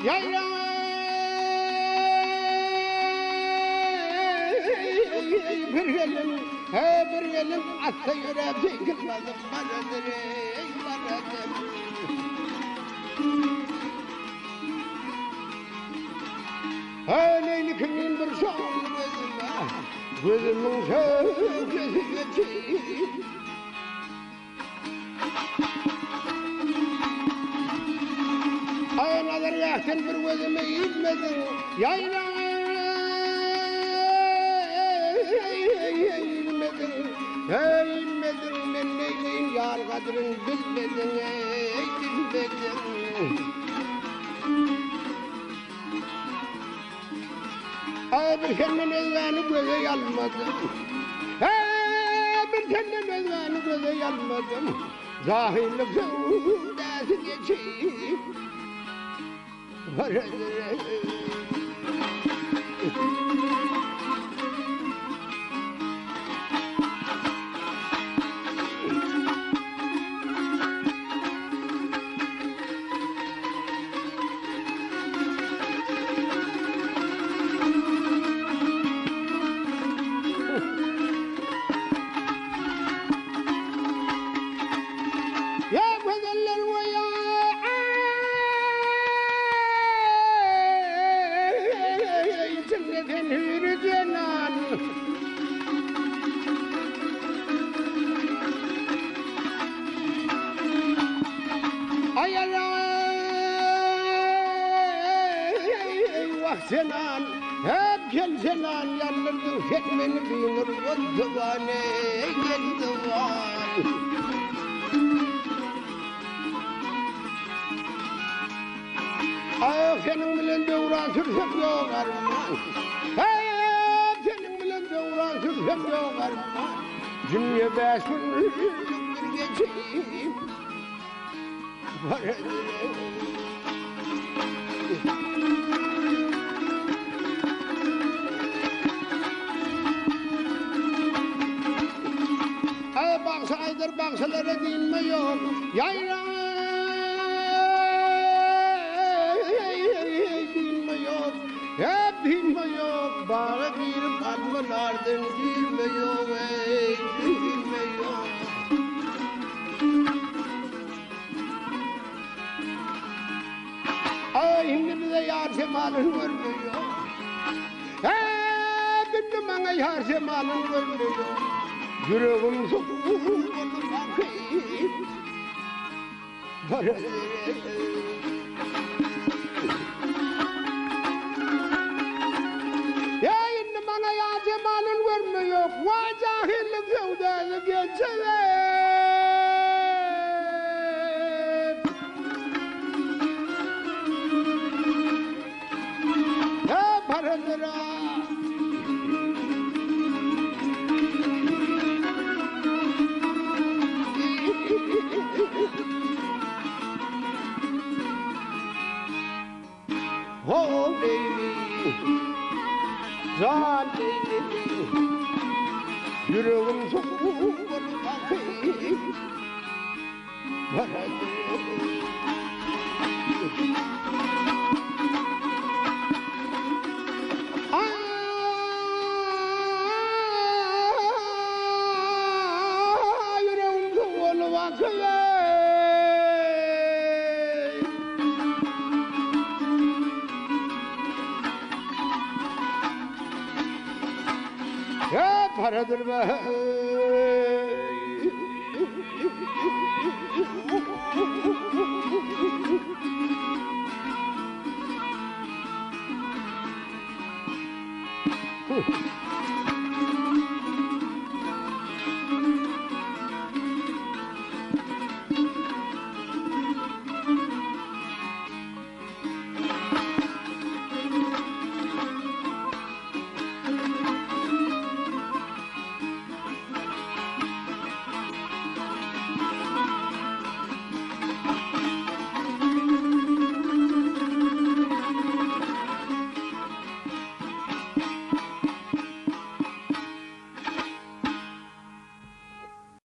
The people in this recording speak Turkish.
yayla bir gelim atta yüreğe kırmadım baradır baradır. Leylikimin bir şoğlu gözümün gözü geçeyim. Aynalar yaktın bir gözüme gitmedin yayla eğilmedin ben neyleyim yar kadrin bilmedin bilmedin. Bir kendin özgânı göze yalmadım. Bir kendin özgânı göze yalmadım. Zahirlik sevdası geçeyim. Senan, hep gel senan yanırdın fetmeni binur o divane gel divan. Senin bilen devran sürsem yok arman. Senin bilen devran sürsem yok arman. Cümle beşin bir geçeyim. Baksaydır baksalara dinme yok yayla dinme yok hep dinme yok bağı bir patmalardan dinme yok dinme yok. Şimdi bize yar semalın görmüyor şimdi bana yar semalın görmüyor. Yüreğim soğuk onu bakayım. Ya şimdi bana ya cemalin vermiyor. Vay cahillik sevdası geçelim. Ya paradır ha. Oh baby, can baby, yüreğim soğuk onu bakayım. Yüreğim soğuk onu bakayım. Ya paradır be.